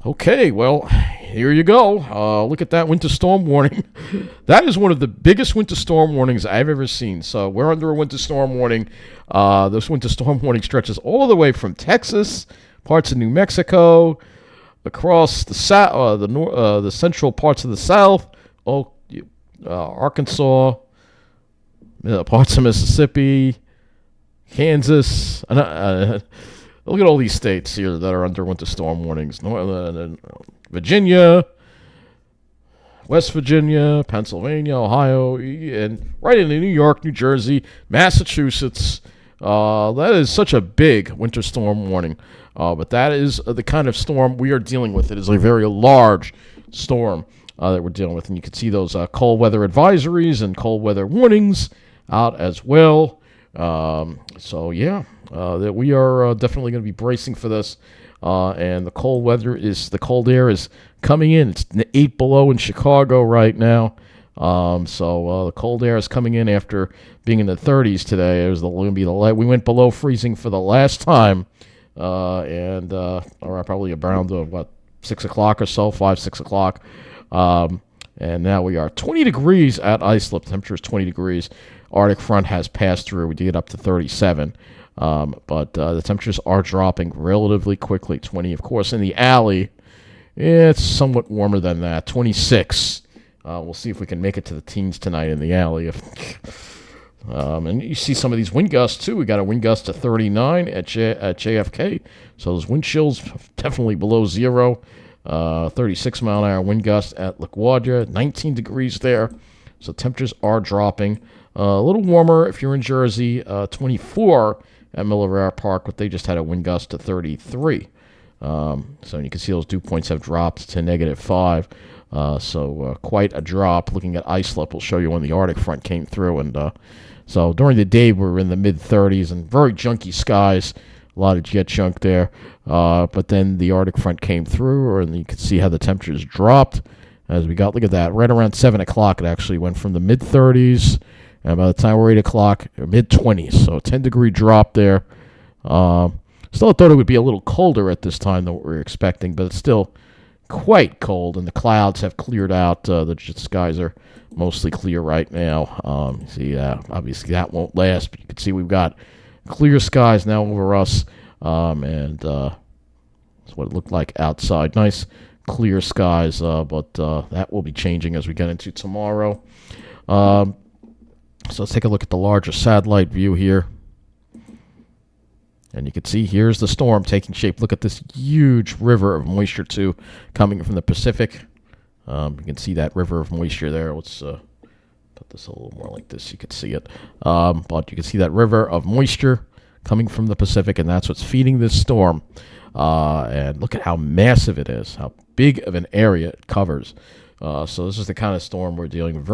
Okay, well, here you go. Look at that winter storm warning. That is one of the biggest winter storm warnings I've ever seen. So we're under a winter storm warning. This winter storm warning stretches all the way from Texas, parts of New Mexico, across the central parts of the South, Arkansas, parts of Mississippi, Kansas. Look at all these states here that are under winter storm warnings. Virginia, West Virginia, Pennsylvania, Ohio, and right into New York, New Jersey, Massachusetts. That is such a big winter storm warning. But that is the kind of storm we are dealing with. It is a very large storm that we're dealing with. And you can see those cold weather advisories and cold weather warnings out as well. That we are definitely going to be bracing for this. And the cold air is coming in. It's 8 below in Chicago right now. The cold air is coming in after being in the 30s today. We went below freezing for the last time, probably around 6 o'clock or so, 5, 6 o'clock. And now we are 20 degrees at Islip. Temperature is 20 degrees. Arctic front has passed through. We did get up to 37. But the temperatures are dropping relatively quickly. 20, of course, in the alley. It's somewhat warmer than that. 26. We'll see if we can make it to the teens tonight in the alley. And you see some of these wind gusts, too. We got a wind gust to 39 at JFK. So those wind chills definitely below zero. 36-mile-an-hour wind gust at LaGuardia. 19 degrees there. So temperatures are dropping. A little warmer if you're in Jersey. 24 at Miller Park, but they just had a wind gust to 33. So you can see those dew points have dropped to -5. Quite a drop. Looking at Islip, we'll show you when the Arctic front came through. And so during the day, we were in the mid-30s and very junky skies. A lot of jet junk there. But then the Arctic front came through, and you can see how the temperatures dropped as we got, look at that, right around 7 o'clock, it actually went from the mid-30s. And by the time we're 8 o'clock, mid-20s. So a 10-degree drop there. Still thought it would be a little colder at this time than what we were expecting, but it's still quite cold, and the clouds have cleared out. The skies are mostly clear right now. Obviously that won't last, but you can see we've got clear skies now over us, and that's what it looked like outside. Nice clear skies, but that will be changing as we get into tomorrow. So let's take a look at the larger satellite view here. And you can see here's the storm taking shape. Look at this huge river of moisture, too, coming from the Pacific. You can see that river of moisture there. Let's put this a little more like this. You can see it. But you can see that river of moisture coming from the Pacific, and that's what's feeding this storm. And look at how massive it is, how big of an area it covers. So this is the kind of storm we're dealing with.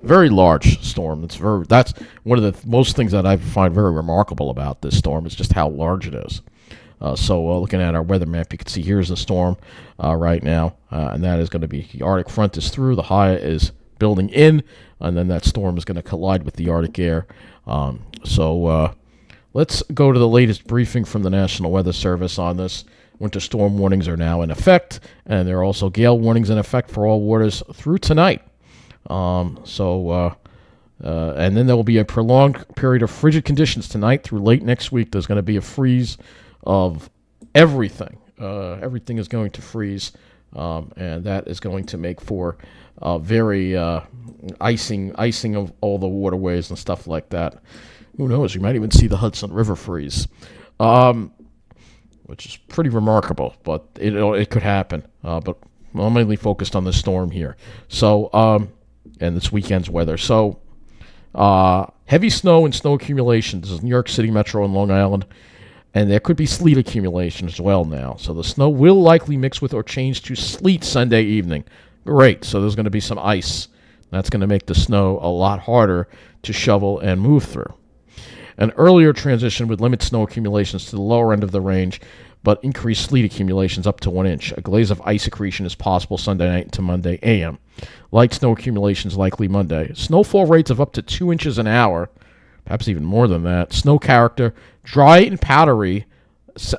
Very large storm. That's one of the most things that I find very remarkable about this storm is just how large it is. Looking at our weather map, you can see here's the storm right now, and that is going to be the Arctic front is through, the high is building in, and then that storm is going to collide with the Arctic air. Let's go to the latest briefing from the National Weather Service on this. Winter storm warnings are now in effect, and there are also gale warnings in effect for all waters through tonight. And then there will be a prolonged period of frigid conditions tonight through late next week. There's going to be a freeze of everything. Everything is going to freeze, and that is going to make for very icing of all the waterways and stuff like that. Who knows? You might even see the Hudson River freeze. Which is pretty remarkable, but it could happen. But I'm mainly focused on the storm here. And this weekend's weather. So, heavy snow and snow accumulation. This is New York City Metro and Long Island. And there could be sleet accumulation as well now. So the snow will likely mix with or change to sleet Sunday evening. Great. So there's going to be some ice. That's going to make the snow a lot harder to shovel and move through. An earlier transition would limit snow accumulations to the lower end of the range, but increase sleet accumulations up to 1 inch. A glaze of ice accretion is possible Sunday night into Monday a.m. Light snow accumulations likely Monday. Snowfall rates of up to 2 inches an hour, perhaps even more than that. Snow character, dry and powdery,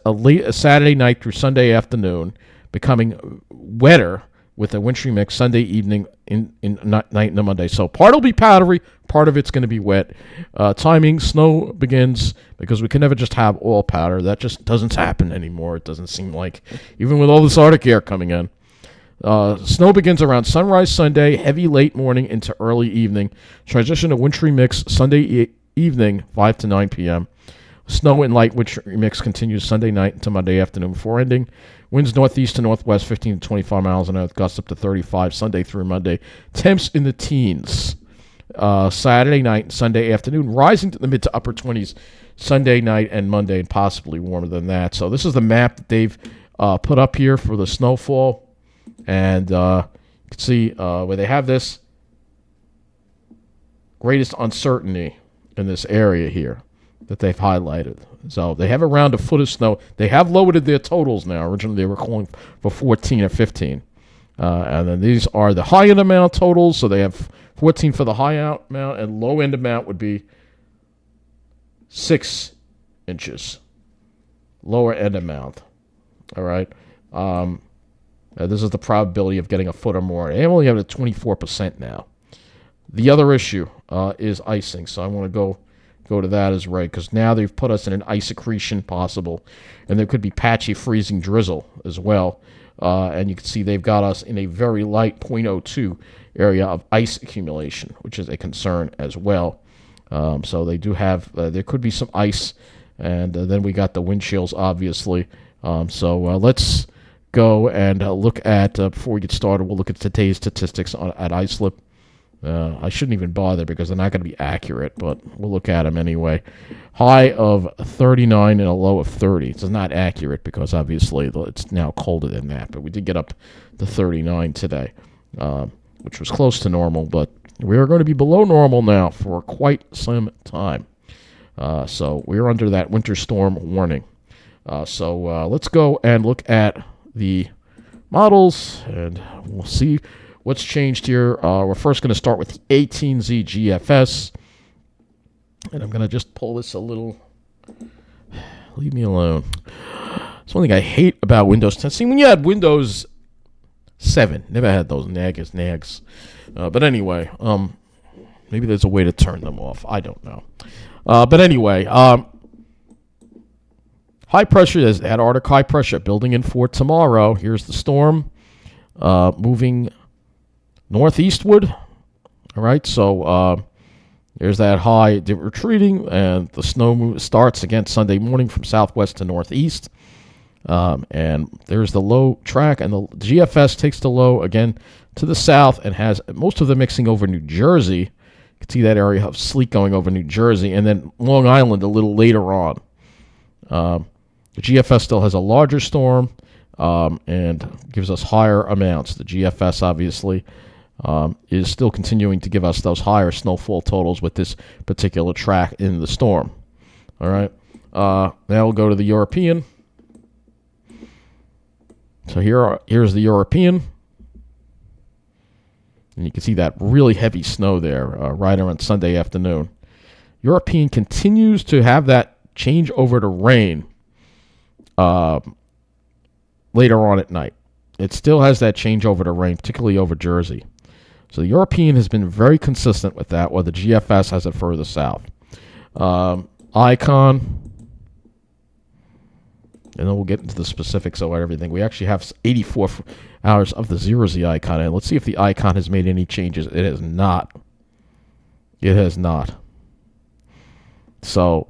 a Saturday night through Sunday afternoon, becoming wetter with a wintry mix Sunday evening night into Monday. So part will be powdery, part of it's going to be wet. Timing, snow begins, because we can never just have all powder. That just doesn't happen anymore. It doesn't seem like, even with all this Arctic air coming in. Snow begins around sunrise Sunday, heavy late morning into early evening. Transition to wintry mix Sunday evening, 5 to 9 p.m. Snow and light wintry mix continues Sunday night into Monday afternoon before ending. Winds northeast to northwest, 15 to 25 miles an hour, gusts up to 35 Sunday through Monday. Temps in the teens. Saturday night and Sunday afternoon, rising to the mid to upper 20s Sunday night and Monday, and possibly warmer than that. So this is the map that they've put up here for the snowfall. And you can see where they have this greatest uncertainty in this area here that they've highlighted. So they have around a foot of snow. They have lowered their totals now. Originally they were calling for 14 or 15. And then these are the high end amount totals. So they have 14 for the high amount, and low end amount would be 6 inches. Lower end amount. All right. This is the probability of getting a foot or more. They only have it at 24% now. The other issue is icing. So I want to go to that as right, because now they've put us in an ice accretion possible, and there could be patchy freezing drizzle as well. And you can see they've got us in a very light 0.02 area of ice accumulation, which is a concern as well. So they do have, there could be some ice, and then we got the wind chills, obviously. So let's go and look at, before we get started, we'll look at today's statistics at islip. I shouldn't even bother because they're not going to be accurate, but we'll look at them anyway. High of 39 and a low of 30. It's not accurate because obviously it's now colder than that, but we did get up to 39 today, which was close to normal, but we are going to be below normal now for quite some time. So we're under that winter storm warning. So let's go and look at the models, and we'll see what's changed here. We're first going to start with the 18Z GFS. And I'm going to just pull this a little. Leave me alone. It's one thing I hate about Windows 10. See, when you had Windows 7, never had those nags. But anyway, maybe there's a way to turn them off. I don't know. But anyway, high pressure, there's that Arctic high pressure building in for tomorrow. Here's the storm moving northeastward. All right, so there's that high retreating, and the snow starts again Sunday morning from southwest to northeast. And there's the low track, and the GFS takes the low again to the south and has most of the mixing over New Jersey. You can see that area of sleet going over New Jersey, and then Long Island a little later on. The GFS still has a larger storm and gives us higher amounts. The GFS obviously is still continuing to give us those higher snowfall totals with this particular track in the storm. All right. Now we'll go to the European. So here's the European. And you can see that really heavy snow there right around Sunday afternoon. European continues to have that change over to rain later on at night. It still has that change over to rain, particularly over Jersey. So the European has been very consistent with that, while the GFS has it further south. Icon, and then we'll get into the specifics of everything. We actually have 84 hours of the 0Z icon, and let's see if the icon has made any changes. It has not. It has not. So,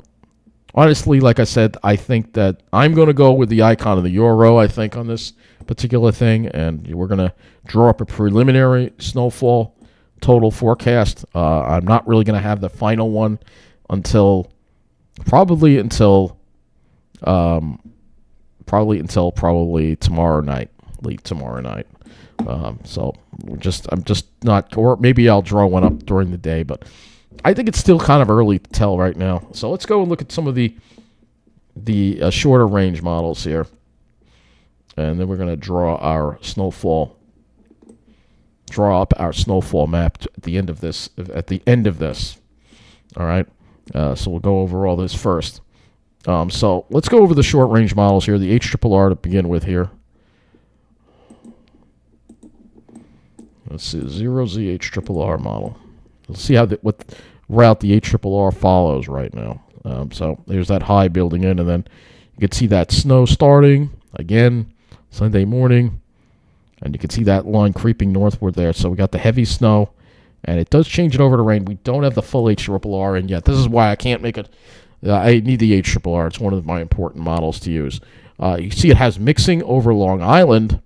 honestly, like I said, I think that I'm going to go with the icon of the Euro, I think, on this particular thing, and we're going to draw up a preliminary snowfall total forecast. I'm not really going to have the final one until probably tomorrow night, late tomorrow night. So I'm just not, or maybe I'll draw one up during the day, but I think it's still kind of early to tell right now. So let's go and look at some of the shorter range models here. And then we're going to draw up our snowfall map at the end of this. All right. So we'll go over all this first. So let's go over the short-range models here. The HRRR to begin with here. Let's see the 0Z HRRR model. Let's see what route the HRRR follows right now. So there's that high building in, and then you can see that snow starting again Sunday morning, and you can see that line creeping northward there. So we got the heavy snow, and it does change it over to rain. We don't have the full HRRR in yet. This is why I can't make it. I need the HRRR. It's one of my important models to use. You see it has mixing over Long Island,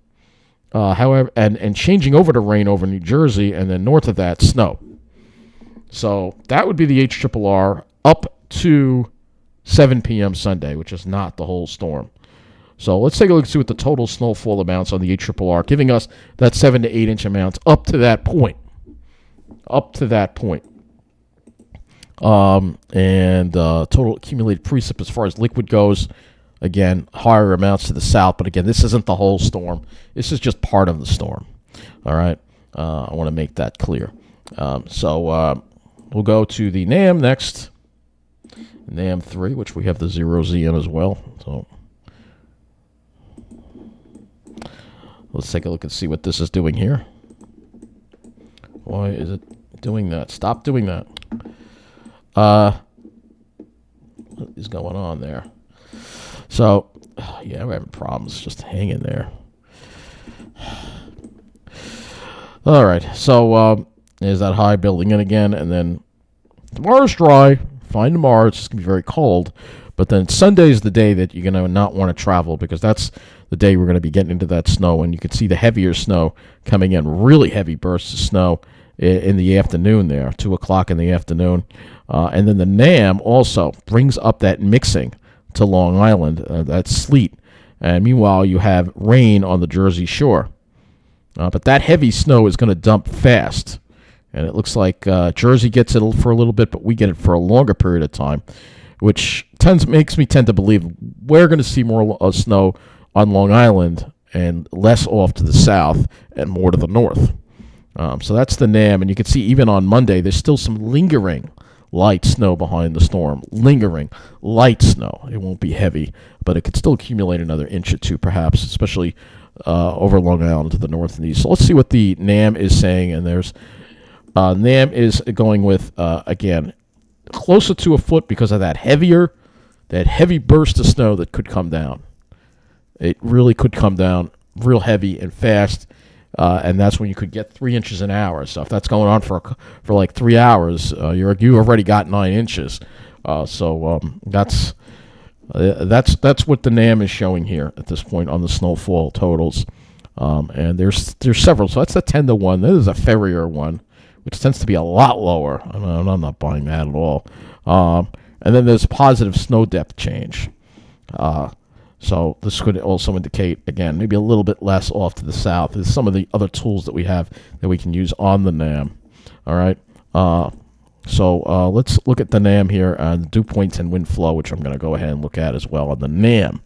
however, and changing over to rain over New Jersey, and then north of that, snow. So that would be the HRRR up to 7 p.m. Sunday, which is not the whole storm. So let's take a look and see what the total snowfall amounts on the HRRR, giving us that 7 to 8 inch amounts up to that point. Up to that point. Total accumulated precip as far as liquid goes, again, higher amounts to the south. But again, this isn't the whole storm. This is just part of the storm. All right. I want to make that clear. We'll go to the NAM next. NAM 3, which we have the 0Z in as well. So let's take a look and see what this is doing here. Why is it doing that? Stop doing that. What is going on there? So, yeah, we're having problems. Just hang in there. All right. So, there's that high building in again, and then tomorrow's dry. Fine tomorrow. It's just going to be very cold. But then Sunday is the day that you're going to not want to travel, because that's the day we're going to be getting into that snow. And you can see the heavier snow coming in, really heavy bursts of snow in the afternoon there, 2 o'clock in the afternoon. And then the NAM also brings up that mixing to Long Island, that sleet. And meanwhile, you have rain on the Jersey Shore. But that heavy snow is going to dump fast. And it looks like Jersey gets it for a little bit, but we get it for a longer period of time, which makes me tend to believe we're going to see more snow on Long Island and less off to the south and more to the north. So that's the NAM. And you can see even on Monday, there's still some lingering light snow behind the storm. Lingering light snow. It won't be heavy, but it could still accumulate another inch or two, perhaps, especially over Long Island to the north and east. So let's see what the NAM is saying. And there's NAM is going with, again, closer to a foot because of that heavy burst of snow that could come down. It really could come down real heavy and fast, and that's when you could get 3 inches an hour. So if that's going on for like 3 hours, you already got 9 inches. That's what the NAM is showing here at this point on the snowfall totals. And there's several. So that's the 10 to 1. There's a Ferrier one, which tends to be a lot lower. I'm not buying that at all. And then there's positive snow depth change. So this could also indicate, again, maybe a little bit less off to the south. There's some of the other tools that we have that we can use on the NAM. All right. So let's look at the NAM here and dew points and wind flow, which I'm going to go ahead and look at as well on the NAM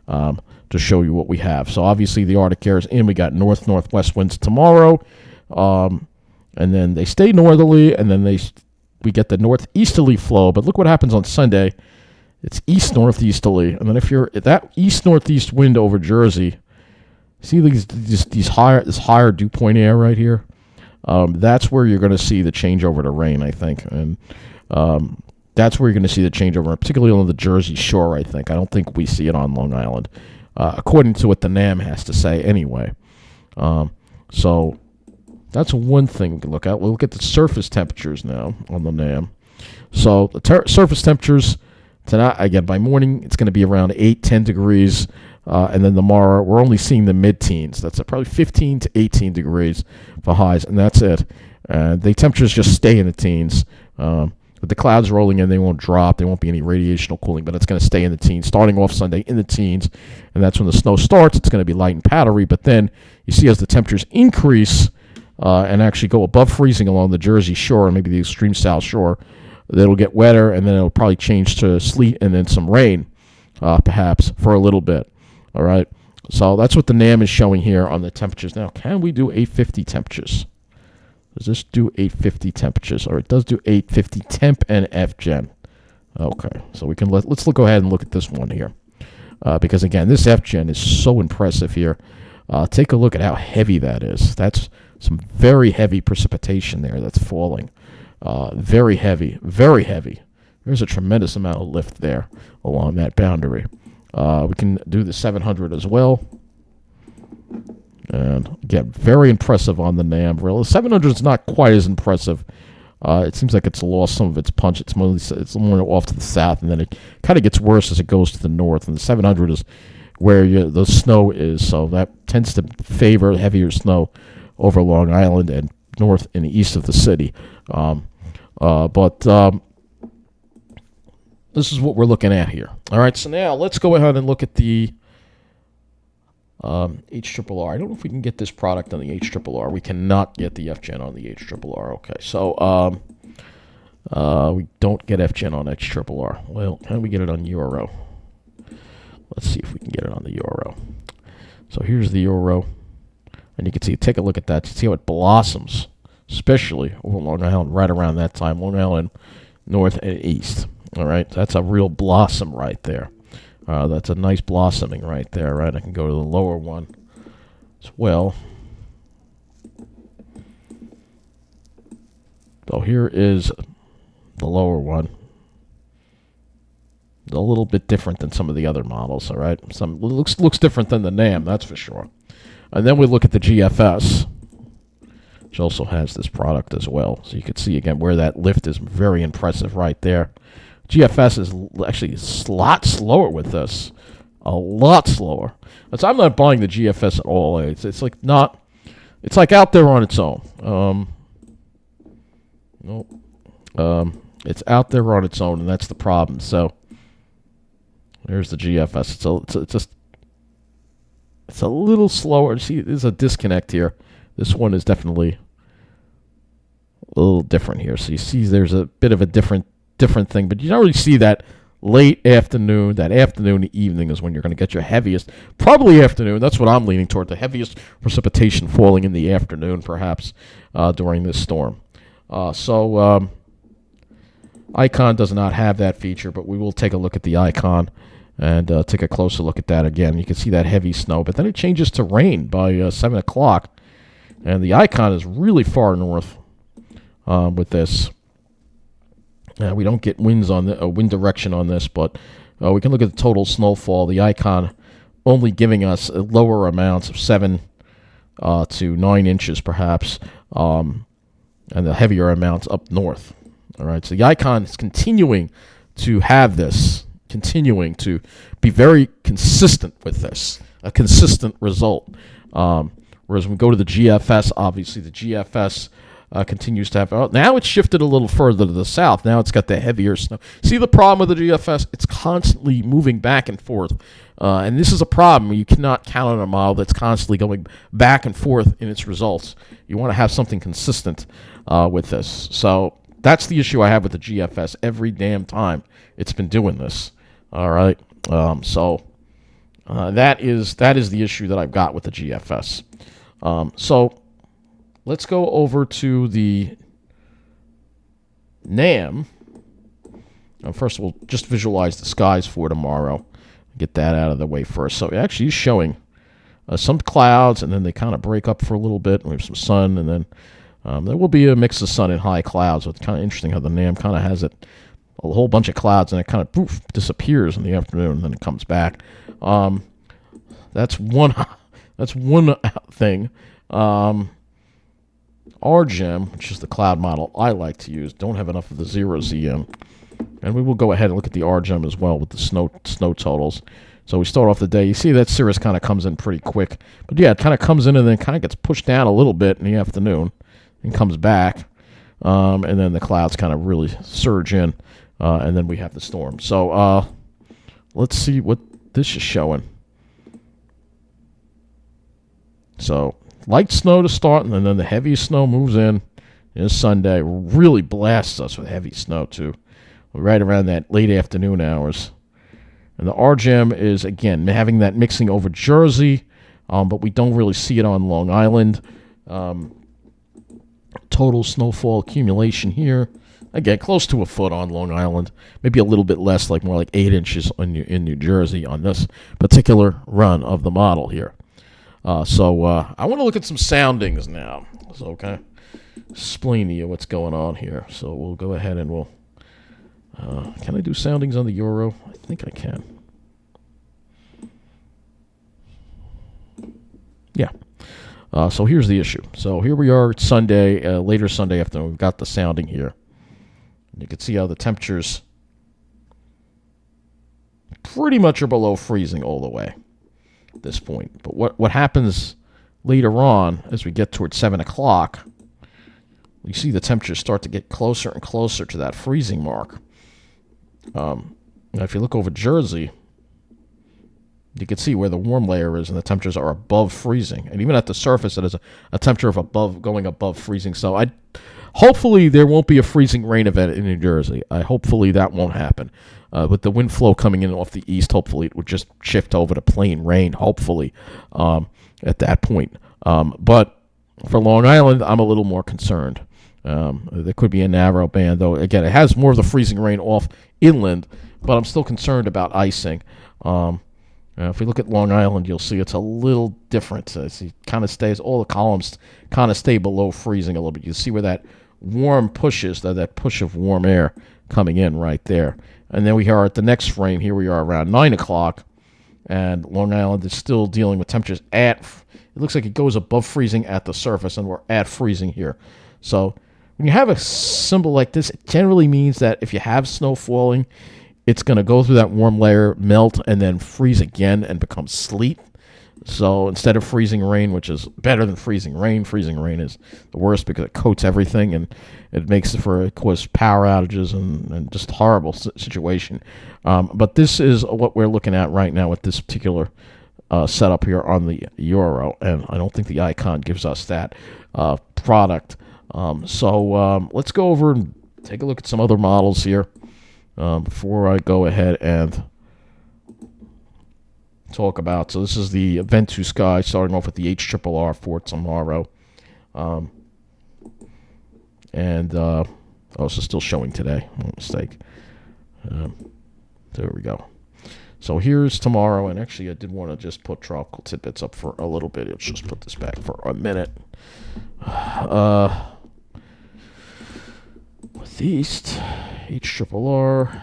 to show you what we have. So obviously the Arctic air is in. We got northwest winds tomorrow. And then they stay northerly, and then we get the northeasterly flow. But look what happens on Sunday. It's east-northeasterly. And then if you're at that east-northeast wind over Jersey, see this higher dew point air right here? That's where you're going to see the changeover to rain, I think. And that's where you're going to see the changeover, particularly on the Jersey Shore, I think. I don't think we see it on Long Island, according to what the NAM has to say anyway. So that's one thing we can look at. We'll look at the surface temperatures now on the NAM. So the surface temperatures tonight, again, by morning, it's going to be around 10 degrees. And then tomorrow, we're only seeing the mid-teens. That's probably 15 to 18 degrees for highs, and that's it. The temperatures just stay in the teens. With the clouds rolling in, they won't drop. There won't be any radiational cooling, but it's going to stay in the teens, starting off Sunday in the teens. And that's when the snow starts. It's going to be light and powdery. But then you see as the temperatures increase and actually go above freezing along the Jersey Shore and maybe the extreme South Shore, it'll get wetter, and then it'll probably change to sleet and then some rain, perhaps, for a little bit. All right, so that's what the NAM is showing here on the temperatures. Now, can we do 850 temperatures? Does this do 850 temperatures? Or it does do 850 temp and FGen. Okay, so we can let's go ahead and look at this one here, because again, this FGen is so impressive here. Take a look at how heavy that is. That's some very heavy precipitation there that's falling. Very heavy, very heavy. There's a tremendous amount of lift there along that boundary. We can do the 700 as well. And again, very impressive on the NAM. The 700 is not quite as impressive. It seems like it's lost some of its punch. It's more off to the south, and then it kind of gets worse as it goes to the north. And the 700 is where the snow is, so that tends to favor heavier snow over Long Island and north and east of the city. But this is what we're looking at here. All right, so now let's go ahead and look at the HRRR. I don't know if we can get this product on the HRRR. We cannot get the FGen on the HRRR. Okay, so we don't get FGen on HRRR. Well, can we get it on Euro? Let's see if we can get it on the Euro. So here's the Euro, and you can see, take a look at that. You see how it blossoms, especially over Long Island right around that time. Long Island, north and east. All right, that's a real blossom right there. That's a nice blossoming right there, right? I can go to the lower one as well. So here is the lower one. A little bit different than some of the other models, all right? Some looks different than the NAM, that's for sure. And then we look at the GFS, which also has this product as well. So you can see again where that lift is very impressive right there. GFS is actually a lot slower with this, a lot slower. So I'm not buying the GFS at all. It's like not. It's like out there on its own. It's out there on its own, and that's the problem. So there's the GFS. It's a little slower. See, there's a disconnect here. This one is definitely a little different here. So you see, there's a bit of a different thing, but you don't really see that late afternoon. That afternoon to evening is when you're going to get your heaviest, probably afternoon. That's what I'm leaning toward, the heaviest precipitation falling in the afternoon, perhaps, during this storm. Icon does not have that feature, but we will take a look at the icon and take a closer look at that again. You can see that heavy snow, but then it changes to rain by 7 o'clock, and the icon is really far north with this. We don't get winds on the wind direction on this, but we can look at the total snowfall. The icon only giving us lower amounts of 7 to 9 inches, perhaps, and the heavier amounts up north. All right, so the icon is continuing to have this, continuing to be very consistent with this, a consistent result. Whereas when we go to the GFS, obviously the GFS continues to have. Now it's shifted a little further to the south. Now it's got the heavier snow. See the problem with the GFS? It's constantly moving back and forth. And this is a problem. You cannot count on a model that's constantly going back and forth in its results. You want to have something consistent with this. So that's the issue I have with the GFS. Every damn time it's been doing this. All right. That is the issue that I've got with the GFS. So let's go over to the NAM. First of all, just visualize the skies for tomorrow. Get that out of the way first. So it actually is showing some clouds, and then they kind of break up for a little bit. And we have some sun, and then there will be a mix of sun and high clouds. So it's kind of interesting how the NAM kind of has it, a whole bunch of clouds, and it kind of poof, disappears in the afternoon, and then it comes back. That's one thing. RGEM, which is the cloud model I like to use, don't have enough of the 0ZM. And we will go ahead and look at the RGEM as well with the snow totals. So we start off the day. You see that cirrus kind of comes in pretty quick. But yeah, it kind of comes in and then kind of gets pushed down a little bit in the afternoon and comes back. And then the clouds kind of really surge in. And then we have the storm. So let's see what this is showing. So light snow to start, and then the heaviest snow moves in. It's Sunday. Really blasts us with heavy snow, too. Right around that late afternoon hours. And the RGEM is, again, having that mixing over Jersey, but we don't really see it on Long Island. Total snowfall accumulation here. again, close to a foot on Long Island, maybe a little bit less, like more like 8 inches in New Jersey on this particular run of the model here. So I want to look at some soundings now. So okay, explain to you what's going on here. So we'll go ahead and we'll. Can I do soundings on the Euro? I think I can. Yeah. So here's the issue. So here we are Sunday, later Sunday afternoon. We've got the sounding here. You can see how the temperatures pretty much are below freezing all the way at this point. But what happens later on as we get towards 7 o'clock, you see the temperatures start to get closer and closer to that freezing mark. Now if you look over Jersey, you can see where the warm layer is and the temperatures are above freezing. And even at the surface, it is a temperature of going above freezing. So hopefully there won't be a freezing rain event in New Jersey. Hopefully that won't happen. With the wind flow coming in off the east, hopefully it would just shift over to plain rain, hopefully, at that point. But for Long Island, I'm a little more concerned. There could be a narrow band, though. Again, it has more of the freezing rain off inland, but I'm still concerned about icing. If we look at Long Island, you'll see it's a little different. It kind of stays, all the columns kind of stay below freezing a little bit. You see where that warm push is, that push of warm air coming in right there. And then we are at the next frame. Here we are around 9 o'clock, and Long Island is still dealing with temperatures it looks like it goes above freezing at the surface, and we're at freezing here. So when you have a symbol like this, it generally means that if you have snow falling, it's going to go through that warm layer, melt, and then freeze again and become sleet. So instead of freezing rain, which is better than freezing rain is the worst because it coats everything and it makes it cause power outages and just horrible situation. But this is what we're looking at right now with this particular setup here on the Euro, and I don't think the icon gives us that product. So let's go over and take a look at some other models here. Before I go ahead and talk about, so this is the Event to Sky, starting off with the HRRR for tomorrow. This is still showing today, mistake. There we go. So here's tomorrow, and actually I did want to just put tropical tidbits up for a little bit. Let's just put this back for a minute. East, HRRR.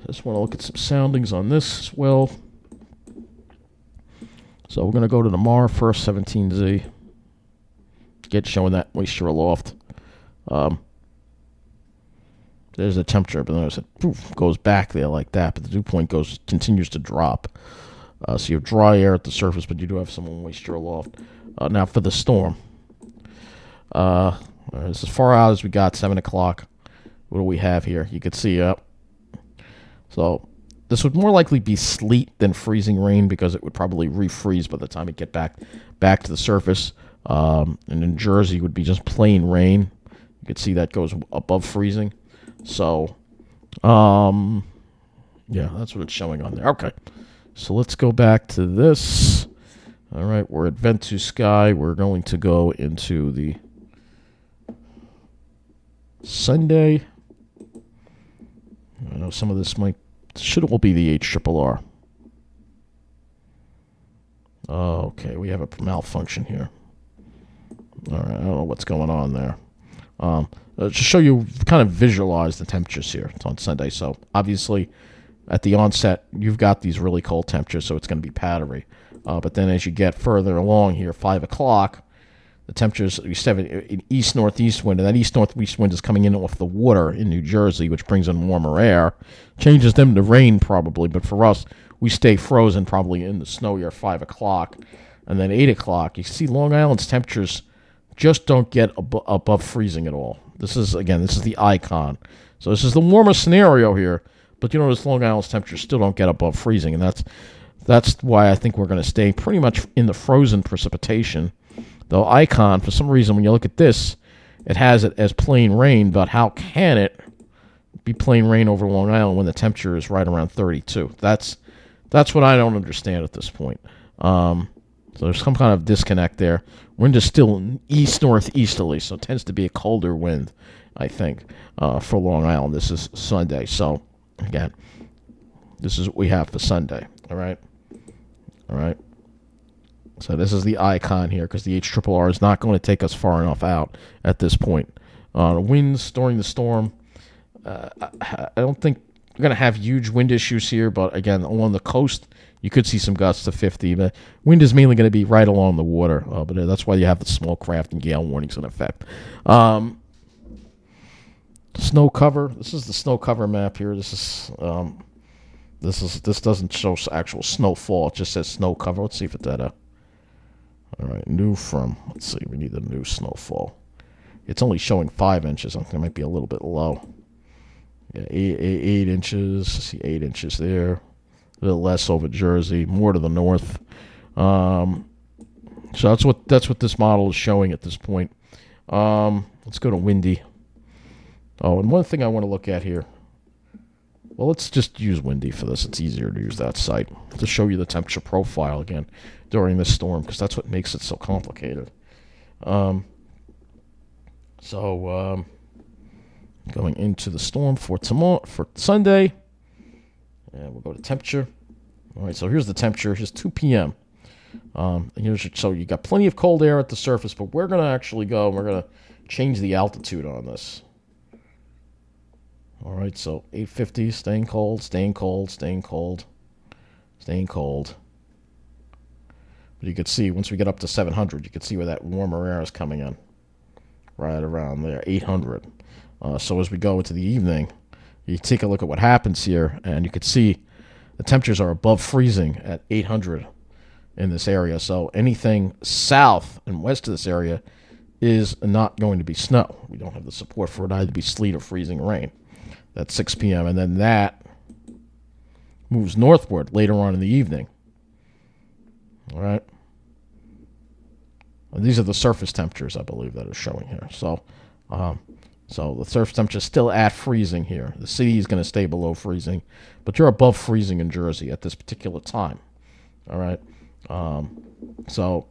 Just want to look at some soundings on this as well. So we're going to go to the MAR first, 17Z. Get showing that moisture aloft. There's the temperature, but notice it goes back there like that, but the dew point continues to drop. So you have dry air at the surface, but you do have some moisture aloft. Now for the storm. This is as far out as we got, 7 o'clock. What do we have here? You can see so this would more likely be sleet than freezing rain because it would probably refreeze by the time it get back to the surface. And in Jersey would be just plain rain. You can see that goes above freezing. So, yeah, that's what it's showing on there. Okay, so let's go back to this. All right, we're at Vent to Sky. We're going to go into the Sunday. I know some of this should all be the HRRR. Okay, we have a malfunction here. All right, I don't know what's going on there. To show you, kind of visualize the temperatures here. It's on Sunday, so obviously at the onset, you've got these really cold temperatures, so it's going to be powdery. But then as you get further along here, 5 o'clock, the temperatures, you have an east-northeast wind, and that east-northeast wind is coming in off the water in New Jersey, which brings in warmer air, changes them to rain probably, but for us, we stay frozen probably in the snow here at 5 o'clock. And then 8 o'clock, you see Long Island's temperatures just don't get above freezing at all. This is the icon. So this is the warmer scenario here, but you notice Long Island's temperatures still don't get above freezing, and that's why I think we're going to stay pretty much in the frozen precipitation. The icon, for some reason, when you look at this, it has it as plain rain, but how can it be plain rain over Long Island when the temperature is right around 32? That's what I don't understand at this point. So there's some kind of disconnect there. Wind is still east-northeasterly, so it tends to be a colder wind, I think, for Long Island. This is Sunday. So, again, this is what we have for Sunday. All right? All right? So this is the icon here because the HRRR is not going to take us far enough out at this point. Winds during the storm, I don't think we're going to have huge wind issues here, but again, along the coast, you could see some gusts to 50. But wind is mainly going to be right along the water, but that's why you have the small craft and gale warnings in effect. Snow cover. This is the snow cover map here. This doesn't show actual snowfall. It just says snow cover. Let's see if it's that. All right, new from. Let's see. We need the new snowfall. It's only showing 5 inches. I think it might be a little bit low. Yeah, 8 inches. See 8 inches there. A little less over Jersey. More to the north. So that's what this model is showing at this point. Let's go to windy. Oh, and one thing I want to look at here. Well, let's just use windy for this. It's easier to use that site to show you the temperature profile again during this storm because that's what makes it so complicated. Going into the storm for Sunday, and we'll go to temperature. All right, so here's the temperature. Here's 2 p.m. So you got plenty of cold air at the surface, but we're going to actually go and we're going to change the altitude on this. All right, so 850, staying cold, staying cold, staying cold, staying cold. But you could see once we get up to 700, you can see where that warmer air is coming in. Right around there, 800. So as we go into the evening, you take a look at what happens here, and you can see the temperatures are above freezing at 800 in this area. So anything south and west of this area is not going to be snow. We don't have the support for it either to be sleet or freezing rain. That's 6 p.m. And then that moves northward later on in the evening. All right. And these are the surface temperatures, I believe, that are showing here. So the surface temperature is still at freezing here. The city is going to stay below freezing, but you're above freezing in Jersey at this particular time. All right. So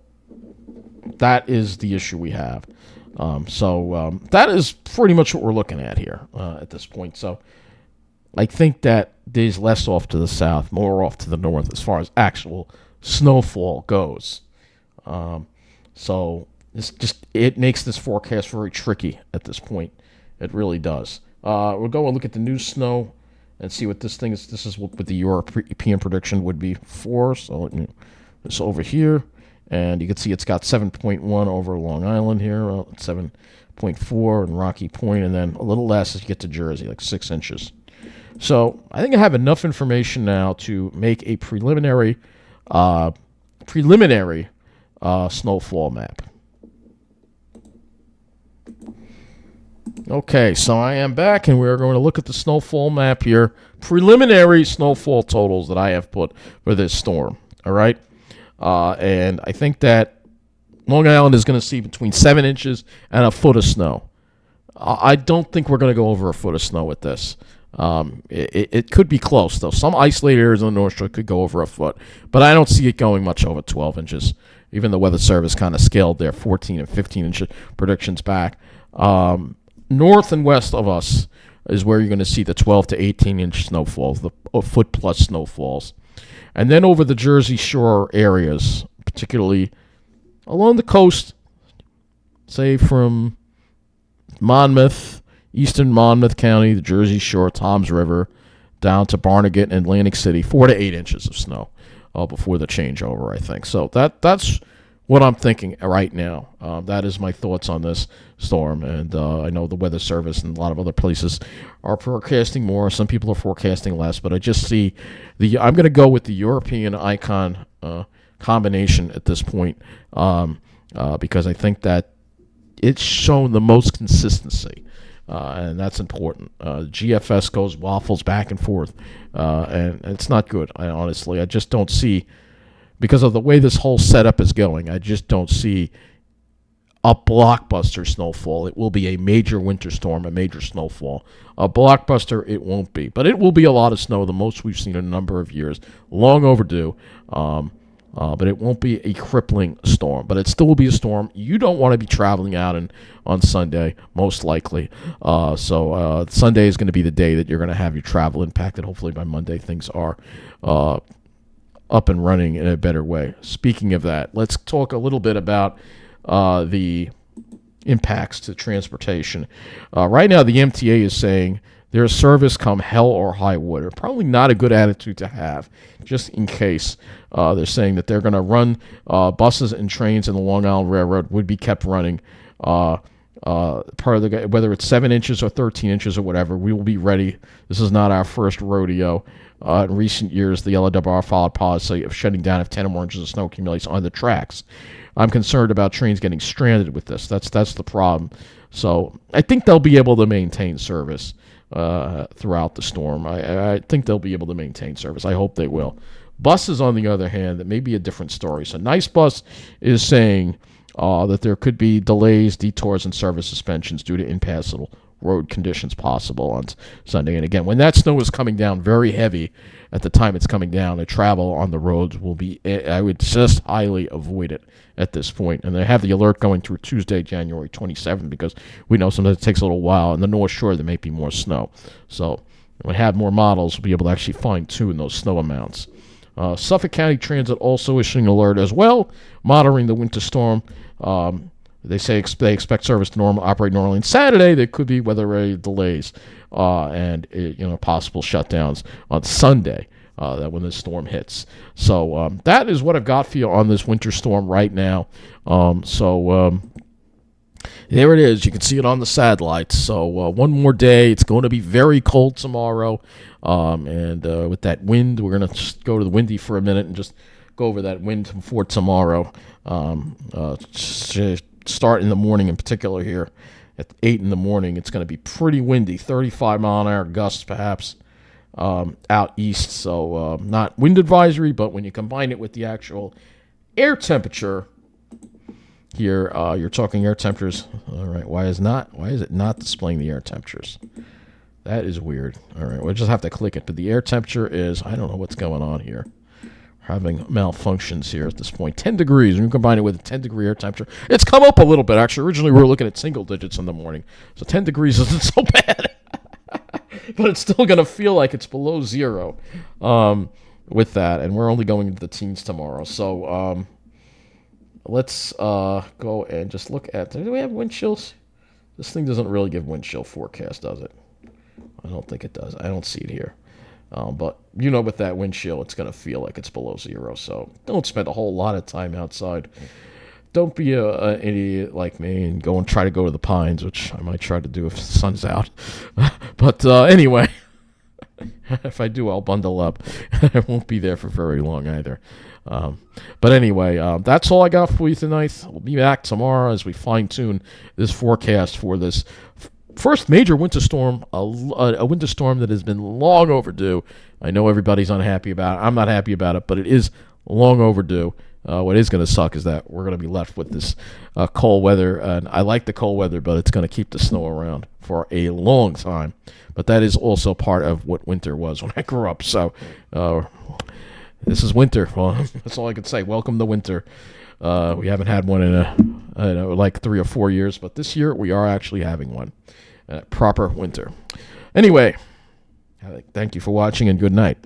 that is the issue we have. That is pretty much what we're looking at here at this point. So I think that there's less off to the south, more off to the north as far as actual snowfall goes. So it makes this forecast very tricky at this point. It really does. We'll go and look at the new snow and see what this thing is. This is what the European prediction would be for. So it's over here. And you can see it's got 7.1 over Long Island here, 7.4 in Rocky Point, and then a little less as you get to Jersey, like 6 inches. So I think I have enough information now to make a preliminary snowfall map. Okay, so I am back, and we're going to look at the snowfall map here. Preliminary snowfall totals that I have put for this storm, all right? And I think that Long Island is going to see between 7 inches and a foot of snow. I don't think we're going to go over a foot of snow with this. It could be close, though. Some isolated areas on the North Shore could go over a foot, but I don't see it going much over 12 inches. Even the Weather Service kind of scaled their 14 and 15 inch predictions back. North and west of us is where you're going to see the 12 to 18 inch snowfalls, the foot plus snowfalls. And then over the Jersey Shore areas, particularly along the coast, say from Monmouth, eastern Monmouth County, the Jersey Shore, Toms River, down to Barnegat and Atlantic City, 4 to 8 inches of snow before the changeover, I think. So that's what I'm thinking right now. That is my thoughts on this storm. And I know the Weather Service and a lot of other places are forecasting more. Some people are forecasting less. But I just see I'm going to go with the European icon combination at this point because I think that it's shown the most consistency. And that's important. GFS waffles back and forth. And it's not good, honestly. I just don't see, because of the way this whole setup is going, I just don't see a blockbuster snowfall. It will be a major winter storm, a major snowfall. A blockbuster, it won't be. But it will be a lot of snow, the most we've seen in a number of years. Long overdue. but it won't be a crippling storm. But it still will be a storm. You don't want to be traveling out on Sunday, most likely. So Sunday is going to be the day that you're going to have your travel impacted. Hopefully by Monday things are up and running in a better way. Speaking of that, let's talk a little bit about the impacts to transportation. Right now, the MTA is saying their service come hell or high water. Probably not a good attitude to have, just in case. They're saying that they're going to run buses and trains in the Long Island Railroad would be kept running. Part of the, whether it's 7 inches or 13 inches or whatever, we will be ready. This is not our first rodeo. In recent years, the LIRR followed policy of shutting down if 10 or more inches of snow accumulates on the tracks. I'm concerned about trains getting stranded with this. That's the problem. So I think they'll be able to maintain service throughout the storm. I think they'll be able to maintain service. I hope they will. Buses, on the other hand, that may be a different story. So Nice Bus is saying that there could be delays, detours, and service suspensions due to impassable road conditions possible on Sunday. And again, when that snow is coming down very heavy at the time it's coming down, the travel on the roads will be, I would just highly avoid it at this point. And they have the alert going through Tuesday, January 27th, because we know sometimes it takes a little while. In the North Shore, there may be more snow. So when we have more models, we'll be able to actually fine-tune those snow amounts. Suffolk County Transit also issuing an alert as well, monitoring the winter storm. They say they expect service to operate normally. And Saturday, there could be weather-related delays and possible shutdowns on Sunday that when the storm hits. So that is what I've got for you on this winter storm right now. There it is. You can see it on the satellites. So one more day. It's going to be very cold tomorrow. And with that wind, we're going to just go to the windy for a minute and just go over that wind for tomorrow. Start in the morning in particular here at 8 in the morning. It's going to be pretty windy, 35-mile-an-hour gusts perhaps out east. So not wind advisory, but when you combine it with the actual air temperature here, you're talking air temperatures. All right, why is it not displaying the air temperatures? That is weird. All right, we'll just have to click it. But the air temperature is, I don't know what's going on here. Having malfunctions here at this point. 10 degrees. When you combine it with a 10-degree air temperature, it's come up a little bit. Actually, originally we were looking at single digits in the morning. So 10 degrees isn't so bad. But it's still going to feel like it's below zero with that. And we're only going into the teens tomorrow. So let's go and just look at, do we have wind chills? This thing doesn't really give wind chill forecast, does it? I don't think it does. I don't see it here. But with that wind chill, it's going to feel like it's below zero. So don't spend a whole lot of time outside. Don't be an idiot like me and go and try to go to the Pines, which I might try to do if the sun's out. But anyway, if I do, I'll bundle up. I won't be there for very long either. But anyway, that's all I got for you tonight. We'll be back tomorrow as we fine-tune this forecast for this first major winter storm, a winter storm that has been long overdue. I know everybody's unhappy about it. I'm not happy about it, but it is long overdue. What is going to suck is that we're going to be left with this cold weather. And I like the cold weather, but it's going to keep the snow around for a long time. But that is also part of what winter was when I grew up. So this is winter. Well, that's all I can say. Welcome to winter. We haven't had one in like 3 or 4 years, but this year we are actually having one. Proper winter. Anyway, thank you for watching and good night.